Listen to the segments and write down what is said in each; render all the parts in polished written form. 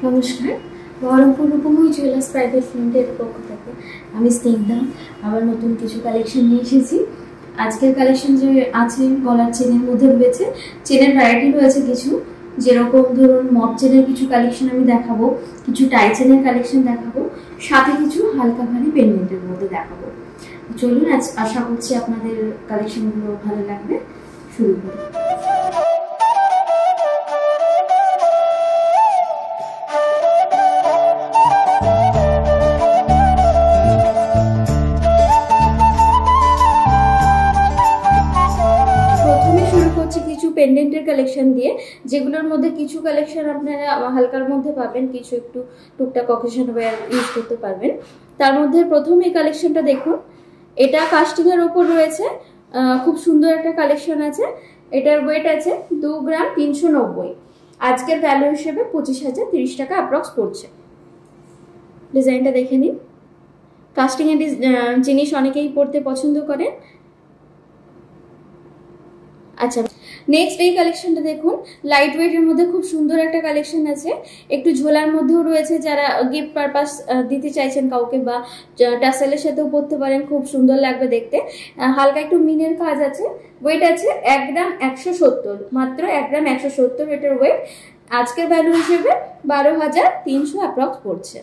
নমস্কার, Baharampur Rupmoyee jewellers private limited পক্ষ থেকে আমি স্নিগ্ধা আবার নতুন কিছু কালেকশন নিয়ে এসেছি। আজকের কালেকশন যে আছে গলার চেনের মধ্যে রয়েছে, চেনের ভ্যারাইটি রয়েছে কিছু, যেরকম ধরুন মপ চেনের কিছু কালেকশন আমি দেখাবো, কিছু টাই চেনের কালেকশন দেখাবো, সাথে কিছু হালকা ভারী পেন্ডেন্টের মধ্যে দেখাবো। চলুন, আজ আশা করছি আপনাদের কালেকশনগুলো ভালো লাগবে। শুরু করি। পেন্ডেন্টের কালেকশন দিয়ে, যেগুলোর মধ্যে কিছু কালেকশন আপনারা হালকার মধ্যে পাবেন, কিছু একটু টুকটাক অকেশন ওয়্যার ইউজ করতে পারবেন। তার মধ্যে প্রথম এই কালেকশনটা দেখুন, এটা কাস্টিং এর উপর রয়েছে, খুব সুন্দর একটা কালেকশন আছে। এটার ওয়েট আছে 2 গ্রাম 390। আজকের ভ্যালু হিসেবে 25,030 টাকা অ্যাপ্রক্স পড়ছে। ডিজাইনটা দেখে নিন। কাস্টিং এর জিনিস অনেকেই পড়তে পছন্দ করেন। আচ্ছা, নেক্সট এই কালেকশনটা দেখুন, লাইট ওয়েটের মধ্যে খুব সুন্দর একটা কালেকশন আছে, একটু ঝোলার মধ্যেও রয়েছে। যারা গিফট পারপাস দিতে চাইছেন কাউকে বা টাসেলের সাথেও পরতে পারেন, খুব সুন্দর লাগবে দেখতে। হালকা একটু মিনের কাজ আছে। ওয়েট আছে 1 গ্রাম 170, মাত্র 1 গ্রাম 170 এটার ওয়েট। আজকের ভ্যালু হিসেবে 12,300 অ্যাপ্রক্স পড়ছে।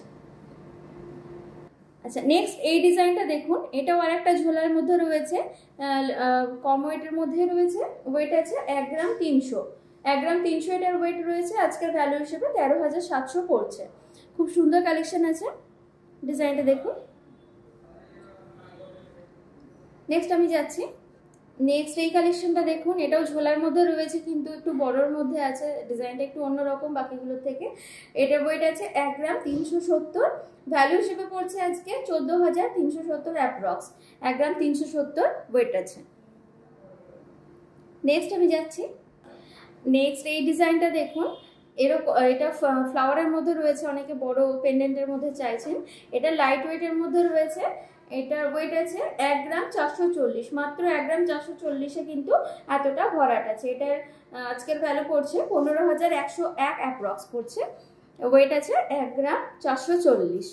আচ্ছা, নেক্সট এই ডিজাইনটা দেখুন, এটাও আর একটা ঝোলার মধ্যে রয়েছে, কম ওয়েটের মধ্যে রয়েছে। ওয়েট আছে 1 গ্রাম 300। 1 গ্রাম 300 এটার ওয়েট রয়েছে। আজকের ভ্যালু হিসেবে 13,700 পড়ছে। খুব সুন্দর কালেকশন আছে। ডিজাইনটা দেখুন। নেক্সট আমি যাচ্ছি। নেক্সট এই কালেকশনটা দেখুন, এটাও ঝোলার মধ্যে রয়েছে, কিন্তু একটু বড়র মধ্যে আছে। ডিজাইনটা একটু অন্যরকম বাকিগুলোর থেকে। এটার ওয়েট আছে 1 গ্রাম 370। ভ্যালু হিসেবে পড়ছে আজকে 14,370 অ্যাপ্রক্স। 1 গ্রাম 370 ওয়েট আছে। নেক্সট আমি যাচ্ছি। নেক্সট এই ডিজাইনটা দেখুন, এটা ফ্লাওয়ারের মধ্যে রয়েছে, অনেকে বড় পেন্ডেন্টের মধ্যে চাইছেন। এটা লাইট ওয়েটের মধ্যে রয়েছে। এটার ওয়েট আছে 1 গ্রাম 440, মাত্র 1 গ্রাম 440-এ কিন্তু এতটা ভরাট আছে। এটার আজকের ভ্যালু পড়ছে 15,101 অ্যাপ্রক্স পড়ছে। ওয়েট আছে 1 গ্রাম 440।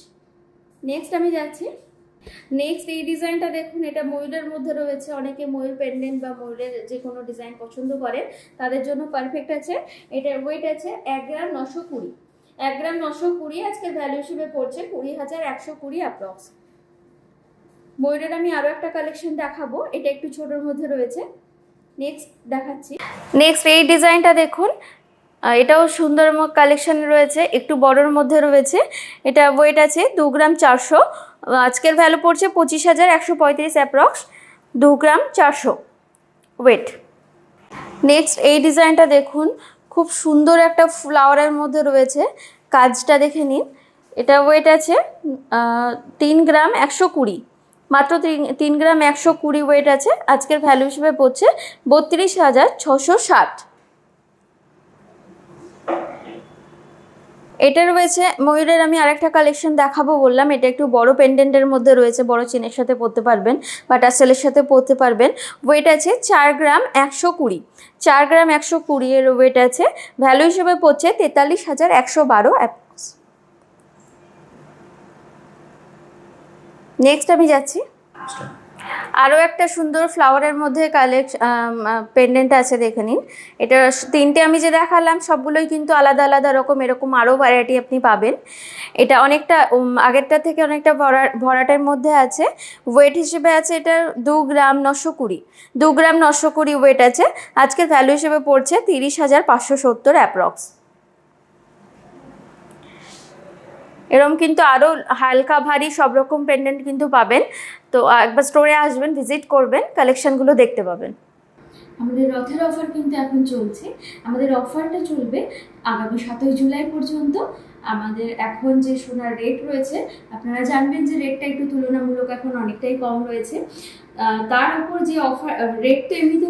নেক্সট আমি যাচ্ছি। নেক্সট এই ডিজাইনটা দেখুন, এটা ময়ূরের মধ্যে রয়েছে। অনেকে ময়ূর পেন্ডেন্ট বা ময়ূরের যে কোনো ডিজাইন পছন্দ করেন, তাদের জন্য পারফেক্ট আছে। এটার ওয়েট আছে 1 গ্রাম 920। 1 গ্রাম 920 আজকের ভ্যালু হিসেবে পড়ছে 20,120 অ্যাপ্রক্স। ময়ূরের আমি আরো একটা কালেকশন দেখাবো, এটা একটু ছোটর মধ্যে রয়েছে। নেক্সট দেখাচ্ছি। নেক্সট এই ডিজাইনটা দেখুন, এটাও সুন্দর কালেকশন রয়েছে, একটু বড়র মধ্যে রয়েছে। এটা ওয়েট আছে 2 গ্রাম 400। আজকের ভ্যালু পড়ছে 25,135 অ্যাপ্রক্স। 2 গ্রাম 400 ওয়েট। নেক্সট এই ডিজাইনটা দেখুন, খুব সুন্দর একটা ফ্লাওয়ারের মধ্যে রয়েছে। কাজটা দেখে নিন। এটা ওয়েট আছে 3 গ্রাম 120, মাত্র 3 গ্রাম 120 ওয়েট আছে। আজকের ভ্যালু হিসেবে পড়ছে 32,660। এটা রয়েছে ময়ূরের, আমি আরেকটা কালেকশন দেখাবো বললাম। এটা একটু বড় পেন্ডেন্টের মধ্যে রয়েছে, বড় চেনের সাথে পরতে পারবেন বা টাসেলের সাথে পরতে পারবেন। ওয়েট আছে 4 গ্রাম 120। 4 গ্রাম 120 এর ওয়েট আছে। ভ্যালু হিসেবে পড়ছে 43,112 অ্যাপ্রক্স। নেক্সট আমি যাচ্ছি। আরও একটা সুন্দর ফ্লাওয়ারের মধ্যে পেন্ডেন্ট আছে, দেখে নিন। এটা তিনটে আমি যে দেখালাম সবগুলোই কিন্তু আলাদা আলাদা রকম, এরকম আরও ভ্যারাইটি আপনি পাবেন। এটা অনেকটা আগেরটা থেকে অনেকটা ভরাটের মধ্যে আছে। ওয়েট হিসেবে আছে এটা 2 গ্রাম 920। 2 গ্রাম 920 ওয়েট আছে। আজকের ভ্যালু হিসেবে পড়ছে 30,570 অ্যাপ্রক্স। এরকম কিন্তু আরও হালকা ভারী সব রকম পেন্ডেন্ট কিন্তু পাবেন। তো একবার স্টোরে আসবেন, ভিজিট করবেন, কালেকশনগুলো দেখতে পাবেন। আমাদের রথের অফার কিন্তু এখন চলছে। আমাদের অফারটা চলবে আগামী 7 জুলাই পর্যন্ত। আমাদের এখন যে সোনার রেট রয়েছে, আপনারা জানবেন যে রেটটা একটু তুলনামূলক এখন অনেকটাই কম রয়েছে। তার উপর যে অফার, রেট তো এমনিতে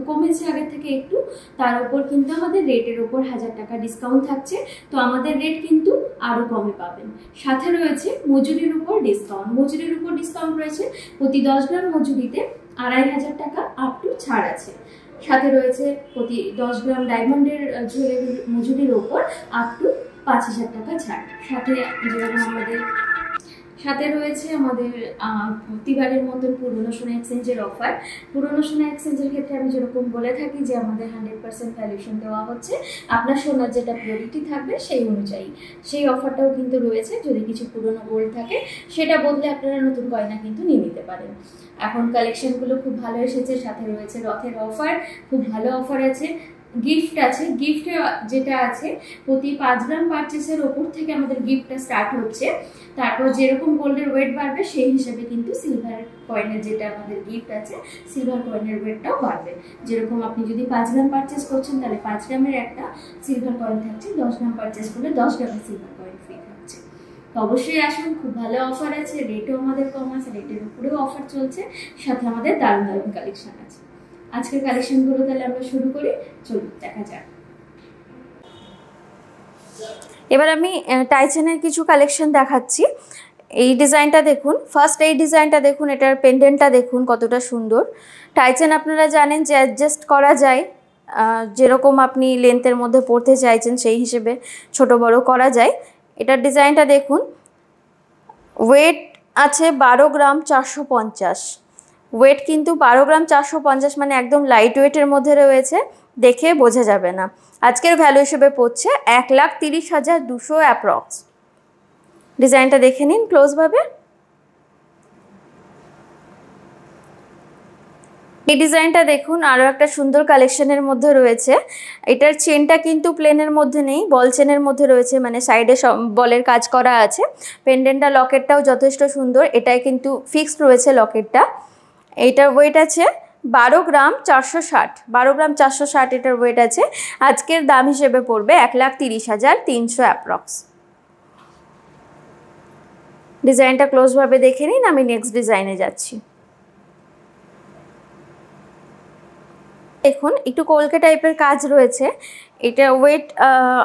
কমেছে আগের থেকে একটু, তার উপর কিন্তু আমাদের রেটের উপর 1000 টাকা ডিসকাউন্ট থাকছে। তো আমাদের রেট কিন্তু আরও কমে পাবেন। সাথে রয়েছে মজুরির উপর ডিসকাউন্ট। মজুরির উপর ডিসকাউন্ট রয়েছে, প্রতি 10 গ্রাম মজুরিতে 2,500 টাকা আপ টু ছাড় আছে। সাথে রয়েছে প্রতি 10 গ্রাম ডায়মন্ডের জুয়েলারি মজুরির উপর আপ টু 5000 টাকা ছাড়। সাথে যেরকম আমাদের সাথে রয়েছে আমাদের প্রতিবারের মতন পুরনো সোনা এক্সচেঞ্জের অফার। পুরনো সোনা এক্সচেঞ্জের ক্ষেত্রে আমি যেরকম বলে থাকি যে আমাদের 100% ভ্যালুয়েশন দেওয়া হচ্ছে, আপনার সোনার যেটা পিওরিটি থাকবে সেই অনুযায়ী। সেই অফারটাও কিন্তু রয়েছে, যদি কিছু পুরনো গোল্ড থাকে সেটা বদলে আপনারা নতুন গয়না কিন্তু নিয়ে নিতে পারেন। এখন কালেকশনগুলো খুব ভালো এসেছে, সাথে রয়েছে রথের অফার, খুব ভালো অফার আছে। গিফট আছে, গিফটে যেটা আছে প্রতি 5 গ্রাম পারচেসের ওপর থেকে আমাদের গিফটটা স্টার্ট হচ্ছে। তারপর যেরকম গোল্ডের ওয়েট বাড়বে সেই হিসেবে কিন্তু সিলভার কয়েনের যেটা আমাদের গিফট আছে, সিলভার কয়েনের ওয়েটটাও বাড়বে। যেরকম আপনি যদি 5 গ্রাম পারচেস করছেন তাহলে 5 গ্রামের একটা সিলভার কয়েন থাকছে, 10 গ্রাম পারচেস করলে 10 গ্রামের সিলভার কয়েন ফ্রি থাকছে। তো অবশ্যই আসুন, খুব ভালো অফার আছে, রেটও আমাদের কম আছে, রেটের উপরেও অফার চলছে, সাথে আমাদের দারুণ দারুণ কালেকশন আছে। আজকের কালেকশনগুলো তাহলে আমরা শুরু করি, চলুন দেখা যাক। এবার আমি টাইচেনের কিছু কালেকশন দেখাচ্ছি। এই ডিজাইনটা দেখুন, ফার্স্ট এই ডিজাইনটা দেখুন, এটার পেন্ডেন্টটা দেখুন কতটা সুন্দর। টাইচেন আপনারা জানেন যে অ্যাডজাস্ট করা যায়, যেরকম আপনি লেন্থের মধ্যে পরতে চাইছেন সেই হিসেবে ছোট বড় করা যায়। এটার ডিজাইনটা দেখুন, ওয়েট আছে 12 গ্রাম 450। ওয়েট কিন্তু 12 গ্রাম 450 মানে একদম লাইট ওয়েটের মধ্যে রয়েছে, দেখে বোঝা যাবে না। আজকের ভ্যালু হিসেবে পড়ছে 1,30,200 অ্যাপ্রক্স। ডিজাইনটা দেখে নিন ক্লোজভাবে। এই ডিজাইনটা দেখুন, আরও একটা সুন্দর কালেকশনের মধ্যে রয়েছে। এটার চেনটা কিন্তু প্লেনের মধ্যে নেই, বল চেনের মধ্যে রয়েছে, মানে সাইডে বলের কাজ করা আছে। পেন্ডেন্টটা লকেটটাও যথেষ্ট সুন্দর, এটাই কিন্তু ফিক্সড রয়েছে লকেটটা। এইটার ওয়েট আছে 12 গ্রাম 460। 12 গ্রাম 460 এটার ওয়েট আছে। আজকের দাম হিসেবে পড়বে 1,30,300 অ্যাপ্রক্স। ডিজাইনটা ক্লোজভাবে দেখে নিন, আমি নেক্সট ডিজাইনে যাচ্ছি। দেখুন একটু কলকে টাইপের কাজ রয়েছে। এটা ওয়েট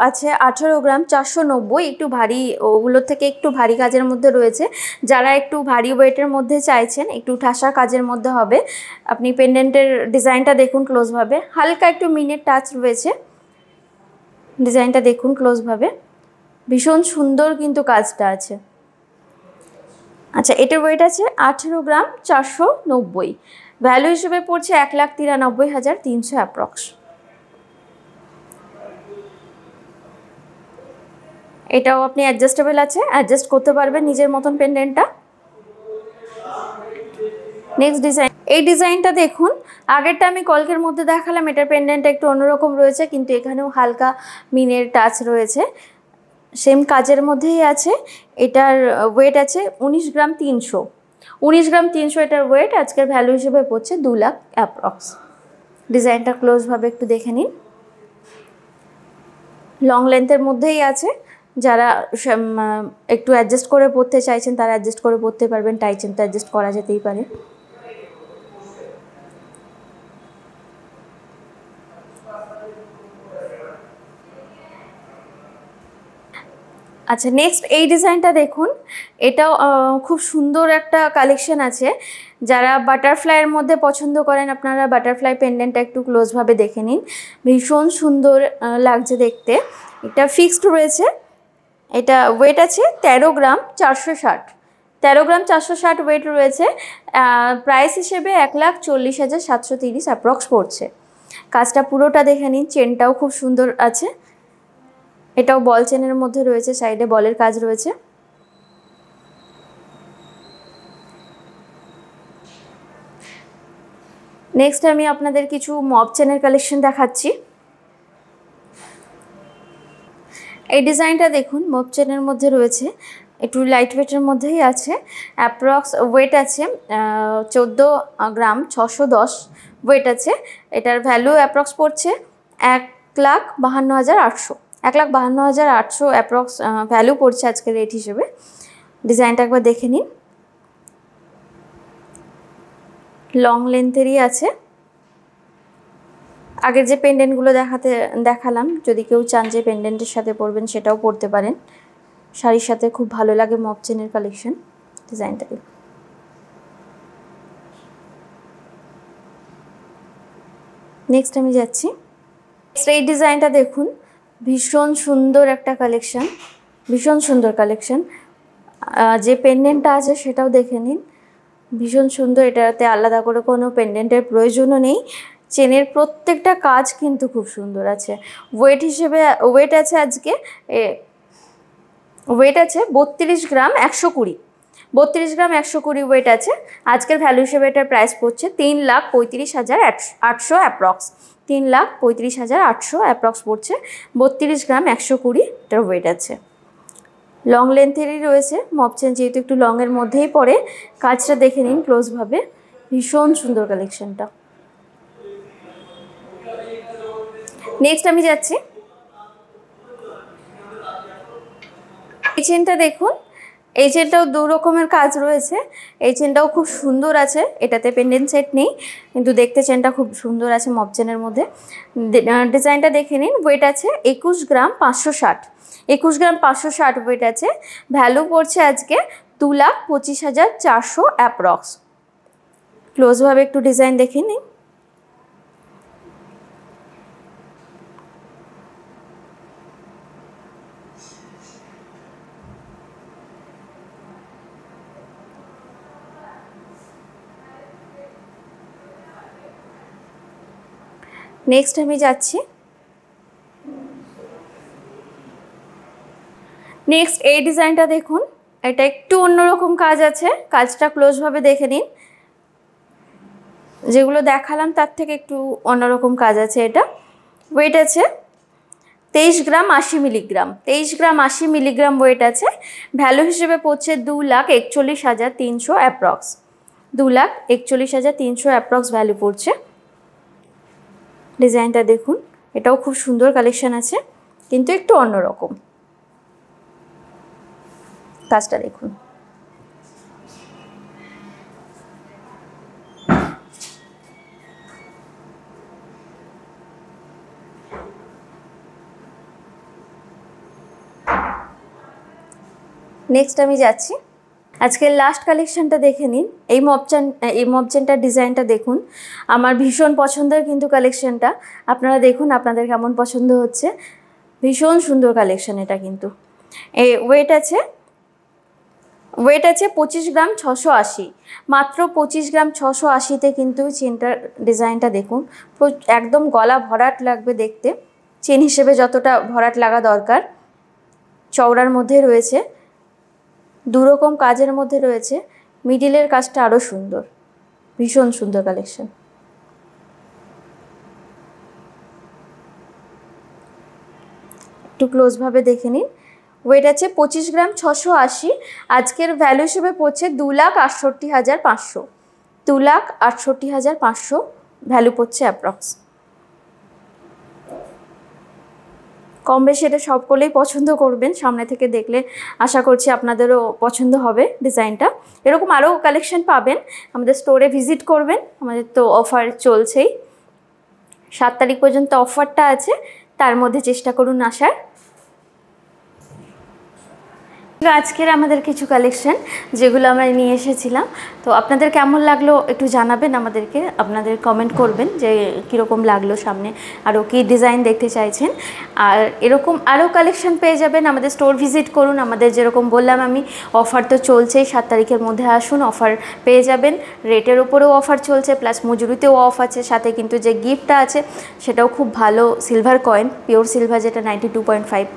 আছে 18 গ্রাম 490, একটু ভারী, ওগুলোর থেকে একটু ভারী কাজের মধ্যে রয়েছে। যারা একটু ভারী ওয়েটের মধ্যে চাইছেন, একটু ঠাসা কাজের মধ্যে হবে, আপনি পেন্ডেন্টের ডিজাইনটা দেখুন ক্লোজভাবে, হালকা একটু মিনের টাচ রয়েছে। ডিজাইনটা দেখুন ক্লোজভাবে, ভীষণ সুন্দর কিন্তু কাজটা আছে। আচ্ছা, এটার ওয়েট আছে 18 গ্রাম 490। ভ্যালু হিসেবে পড়ছে 1,93,300 অ্যাপ্রক্স। এটাও আপনি অ্যাডজাস্টেবল আছে, অ্যাডজাস্ট করতে পারবেন নিজের মতন পেন্ডেন্টটা। নেক্সট ডিজাইন, এই ডিজাইনটা দেখুন, আগেরটা আমি কলকের মধ্যে দেখালাম, এটার পেন্ডেন্টটা একটু অন্যরকম রয়েছে, কিন্তু এখানেও হালকা মিনের টাচ রয়েছে, সেম কাজের মধ্যেই আছে। এটার ওয়েট আছে 19 গ্রাম 300। 19 গ্রাম 300 এটার ওয়েট, আজকের ভ্যালু হিসেবে পড়ছে 2 লাখ অ্যাপ্রক্স। ডিজাইনটা ক্লোজভাবে একটু দেখে নিন। লং লেন্থের মধ্যেই আছে, যারা একটু অ্যাডজাস্ট করে পরতে চাইছেন তারা অ্যাডজাস্ট করে পরতে পারবেন, টাইচেন তো অ্যাডজাস্ট করা যেতেই পারে। আচ্ছা, নেক্সট এই ডিজাইনটা দেখুন, এটাও খুব সুন্দর একটা কালেকশন আছে। যারা বাটারফ্লাইয়ের মধ্যে পছন্দ করেন, আপনারা বাটারফ্লাই পেন্ডেন্টটা একটু ক্লোজভাবে দেখে নিন, ভীষণ সুন্দর লাগছে দেখতে। এটা ফিক্সড রয়েছে, এটা ওয়েট আছে 13 গ্রাম 460। 13 গ্রাম 460 ওয়েট রয়েছে। প্রাইস হিসেবে 1,40,730 অ্যাপ্রক্স পড়ছে। কাজটা পুরোটা দেখে নিন, চেনটাও খুব সুন্দর আছে, এটাও বল চেনের মধ্যে রয়েছে, সাইডে বলের কাজ রয়েছে। নেক্সট আমি আপনাদের কিছু মব চেনের কালেকশন দেখাচ্ছি। এই ডিজাইনটা দেখুন, মব চেনের মধ্যে রয়েছে, একটু লাইট ওয়েটের মধ্যেই আছে। অ্যাপ্রক্স ওয়েট আছে 14 গ্রাম 610 ওয়েট আছে। এটার ভ্যালু অ্যাপ্রক্স পড়ছে 1,52,800। 1,52,800 অ্যাপ্রক্স ভ্যালু পড়ছে আজকের রেট হিসেবে। ডিজাইনটা একবার দেখে নিন, লং লেন্থেরই আছে। আগের যে পেন্ডেন্টগুলো দেখালাম, যদি কেউ চান যে পেন্ডেন্টের সাথে পরবেন সেটাও পরতে পারেন, শাড়ির সাথে খুব ভালো লাগে মব চেনের কালেকশন। ডিজাইনটা দেখুন। নেক্সট আমি যাচ্ছি, এই ডিজাইনটা দেখুন, ভীষণ সুন্দর একটা কালেকশন, ভীষণ সুন্দর কালেকশন। যে পেন্ডেন্টটা আছে সেটাও দেখে নিন, ভীষণ সুন্দর। এটাতে আলাদা করে কোনো পেন্ডেন্টের প্রয়োজনও নেই। চেনের প্রত্যেকটা কাজ কিন্তু খুব সুন্দর আছে। ওয়েট হিসেবে ওয়েট আছে আজকে ওয়েট আছে 32 গ্রাম 120, 32 গ্রাম 120 ওয়েট আছে। আজকের ভ্যালু হিসেবে এটার প্রাইস পড়ছে 3,35,800 অ্যাপ্রক্স, 3,35,800 অ্যাপ্রক্স পড়ছে। 32 গ্রাম 120 এটার ওয়েট আছে। লং লেন্থেরই রয়েছে, মপ চেন যেহেতু একটু লংয়ের মধ্যেই পড়ে। কাজটা দেখে নিন ক্লোজভাবে, ভীষণ সুন্দর কালেকশনটা। নেক্সট আমি যাচ্ছি, এই চেনটা দেখুন। এই চেনটাও দু রকমের কাজ রয়েছে, এই চেনটাও খুব সুন্দর আছে। এটাতে পেন্ডেন্ট সেট নেই, কিন্তু দেখতে চেনটা খুব সুন্দর আছে মপ চেনের মধ্যে। ডিজাইনটা দেখে নিন। ওয়েট আছে 21 গ্রাম 560, 21 গ্রাম 560 ওয়েট আছে। ভ্যালু পড়ছে আজকে 2,25,400 অ্যাপ্রক্স। ক্লোজভাবে একটু ডিজাইন দেখে নিন। নেক্সট আমি যাচ্ছি, নেক্সট এই ডিজাইনটা দেখুন। এটা একটু অন্যরকম কাজ আছে, কাজটা ক্লোজভাবে দেখে নিন। যেগুলো দেখালাম তার থেকে একটু অন্যরকম কাজ আছে এটা। ওয়েট আছে 23 গ্রাম 80 মিলিগ্রাম, 23 গ্রাম 80 মিলিগ্রাম ওয়েট আছে। ভ্যালু হিসেবে পড়ছে 2,41,300 অ্যাপ্রক্স, 2,41,300 অ্যাপ্রক্স ভ্যালু পড়ছে। ডিজাইনটা দেখুন, এটাও খুব সুন্দর কালেকশন আছে, কিন্তু একটু অন্যরকম। কাজটা দেখুন। নেক্সট আমি যাচ্ছি, আজকের লাস্ট কালেকশনটা দেখে নিন। এই মপচেনটার ডিজাইনটা দেখুন, আমার ভীষণ পছন্দের কিন্তু কালেকশনটা। আপনারা দেখুন আপনাদের কেমন পছন্দ হচ্ছে। ভীষণ সুন্দর কালেকশন এটা কিন্তু। এই ওয়েট আছে 25 গ্রাম 680, মাত্র 25 গ্রাম 680-তে কিন্তু চেনটার ডিজাইনটা দেখুন। একদম গলা ভরাট লাগবে দেখতে, চেন হিসেবে যতটা ভরাট লাগা দরকার। চওড়ার মধ্যে রয়েছে, দুরকম কাজের মধ্যে রয়েছে। মিডিলের কাজটা আরও সুন্দর, ভীষণ সুন্দর কালেকশন। একটু ক্লোজভাবে দেখে নিন। ওয়েট আছে 25 গ্রাম 680, আজকের ভ্যালু হিসেবে পড়ছে 2,68,500, 2,68,500 ভ্যালু পড়ছে অ্যাপ্রক্স। কম বেশি এটা সকলেই পছন্দ করবেন, সামনে থেকে দেখলে আশা করছি আপনাদেরও পছন্দ হবে ডিজাইনটা। এরকম আরও কালেকশন পাবেন, আমাদের স্টোরে ভিজিট করবেন। আমাদের তো অফার চলছেই, 7 তারিখ পর্যন্ত অফারটা আছে, তার মধ্যে চেষ্টা করুন আসার। আজকের আমাদের কিছু কালেকশন যেগুলো আমরা নিয়ে এসেছিলাম, তো আপনাদের কেমন লাগলো একটু জানাবেন আমাদেরকে। আপনাদের কমেন্ট করবেন যে কীরকম লাগলো, সামনে আরও কী ডিজাইন দেখতে চাইছেন। আর এরকম আরও কালেকশন পেয়ে যাবেন, আমাদের স্টোর ভিজিট করুন। আমাদের যেরকম বললাম আমি, অফার তো চলছেই, 7 তারিখের মধ্যে আসুন, অফার পেয়ে যাবেন। রেটের ওপরেও অফার চলছে, প্লাস মজুরিতেও অফ আছে। সাথে কিন্তু যে গিফটটা আছে সেটাও খুব ভালো সিলভার কয়েন, পিওর সিলভার, যেটা 92.5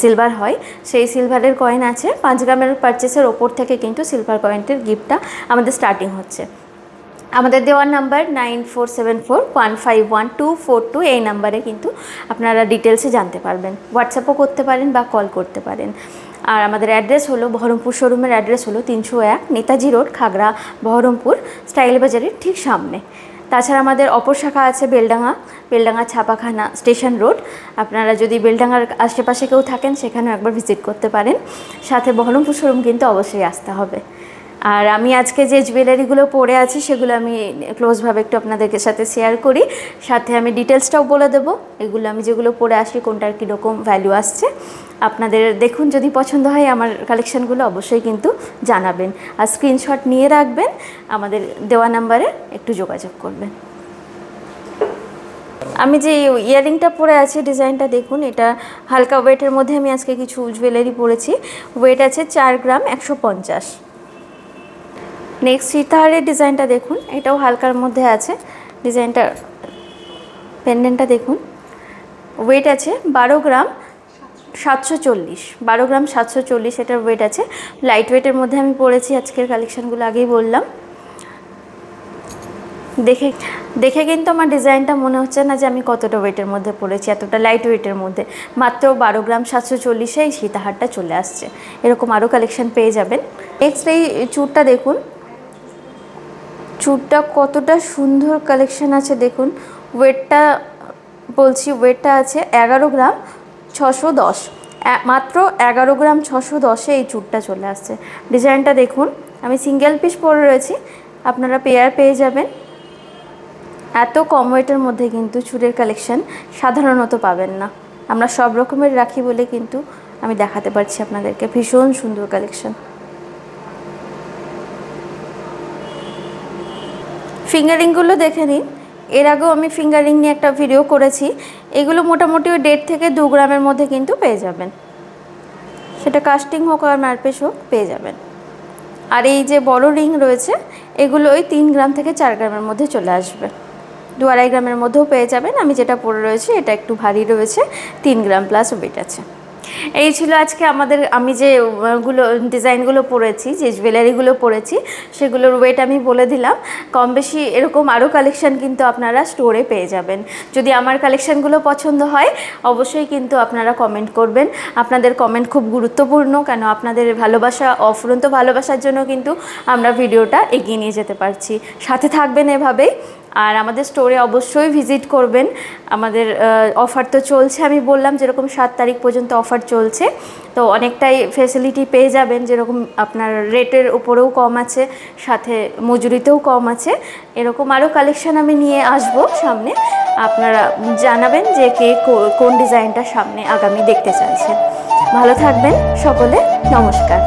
সিলভার হয়, সেই সিলভারের কয়েন আছে। 5 গ্রামের পারচেসের ওপর থেকে কিন্তু সিলভার কয়েনটির গিফটটা আমাদের স্টার্টিং হচ্ছে। আমাদের দেওয়ার নাম্বার 9474151242, এই নাম্বারে কিন্তু আপনারা ডিটেলসে জানতে পারবেন। হোয়াটসঅ্যাপও করতে পারেন বা কল করতে পারেন। আর আমাদের অ্যাড্রেস হলো, বহরমপুর শোরুমের অ্যাড্রেস হলো 301 নেতাজি রোড, খাগড়া, বহরমপুর, স্টাইল বাজারের ঠিক সামনে। তাছাড়া আমাদের অপর শাখা আছে বেলডাঙ্গা ছাপাখানা স্টেশন রোড। আপনারা যদি বেলডাঙ্গার আশেপাশে কেউ থাকেন সেখানেও একবার ভিজিট করতে পারেন। সাথে বহরমপুর শোরুম কিন্তু অবশ্যই আসতে হবে। আর আমি আজকে যে জুয়েলারিগুলো পরে আছি সেগুলো আমি ক্লোজভাবে একটু আপনাদের সাথে শেয়ার করি, সাথে আমি ডিটেলসটাও বলে দেবো। এগুলো আমি যেগুলো পরে আসি কোনটার কীরকম ভ্যালু আসছে আপনাদের দেখুন। যদি পছন্দ হয় আমার কালেকশানগুলো অবশ্যই কিন্তু জানাবেন, আর স্ক্রিনশট নিয়ে রাখবেন, আমাদের দেওয়া নাম্বারে একটু যোগাযোগ করবেন। আমি যে ইয়ারিংটা পরে আছি ডিজাইনটা দেখুন, এটা হালকা ওয়েটের মধ্যে আমি আজকে কিছু জুয়েলারি পরেছি। ওয়েট আছে 4 গ্রাম 150। নেক্সট সীতাহারের ডিজাইনটা দেখুন, এটাও হালকার মধ্যে আছে। ডিজাইনটা পেন্ডেন্টটা দেখুন, ওয়েট আছে 12 গ্রাম 740, 12 গ্রাম 740 এটার ওয়েট আছে। লাইট ওয়েটের মধ্যে আমি পরেছি আজকের কালেকশানগুলো, আগেই বললাম। দেখে কিন্তু আমার ডিজাইনটা মনে হচ্ছে না যে আমি কতটা ওয়েটের মধ্যে পরেছি, এতটা লাইট ওয়েটের মধ্যে। মাত্র 12 গ্রাম 740 এই সীতাহারটা চলে আসছে। এরকম আরও কালেকশান পেয়ে যাবেন। নেক্সট এই চুড়টা দেখুন, চুড়টা কতটা সুন্দর কালেকশান আছে দেখুন। ওয়েটটা বলছি, ওয়েটটা আছে 11 গ্রাম 610, মাত্র 11 গ্রাম 610 এই চুড়টা চলে আসছে। ডিজাইনটা দেখুন, আমি সিঙ্গেল পিস পরে রয়েছি, আপনারা পেয়ার পেয়ে যাবেন। এত কম ওয়েটের মধ্যে কিন্তু চুড়ের কালেকশান সাধারণত পাবেন না। আমরা সব রকমের রাখি বলে কিন্তু আমি দেখাতে পারছি আপনাদেরকে। ভীষণ সুন্দর কালেকশান। ফিঙ্গারিংগুলো দেখে নিন, এর আগেও আমি ফিঙ্গারিং নিয়ে একটা ভিডিও করেছি। এগুলো মোটামুটি ওই 1.5 থেকে 2 গ্রামের মধ্যে কিন্তু পেয়ে যাবেন, সেটা কাস্টিং হোক আর ম্যারপেস হোক পেয়ে যাবেন। আর এই যে বড় রিং রয়েছে, এগুলো ওই 3 গ্রাম থেকে 4 গ্রামের মধ্যে চলে আসবে। 2-2.5 গ্রামের মধ্যেও পেয়ে যাবেন। আমি যেটা পরে রয়েছে এটা একটু ভারী রয়েছে, 3 গ্রাম প্লাস ওয়েট আছে। এই ছিল আজকে আমি যে ডিজাইনগুলো পরেছি, যে জুয়েলারিগুলো পরেছি, সেগুলোর ওয়েট আমি বলে দিলাম। কম বেশি এরকম আরও কালেকশান কিন্তু আপনারা স্টোরে পেয়ে যাবেন। যদি আমার কালেকশানগুলো পছন্দ হয় অবশ্যই কিন্তু আপনারা কমেন্ট করবেন। আপনাদের কমেন্ট খুব গুরুত্বপূর্ণ, কেন আপনাদের ভালোবাসা, অফুরন্ত ভালোবাসার জন্য কিন্তু আমরা ভিডিওটা এগিয়ে নিয়ে যেতে পারছি। সাথে থাকবেন এভাবেই। আর আমাদের স্টোরে অবশ্যই ভিজিট করবেন। আমাদের অফার তো চলছে, আমি বললাম যেরকম 7 তারিখ পর্যন্ত অফার চলছে, তো অনেকটাই ফেসিলিটি পেয়ে যাবেন। যেরকম আপনার রেটের উপরেও কম আছে, সাথে মজুরিতেও কম আছে। এরকম আরও কালেকশান আমি নিয়ে আসব সামনে। আপনারা জানাবেন যে কে কোন ডিজাইনটা সামনে আগামী দেখতে চাইছেন। ভালো থাকবেন সকলে, নমস্কার।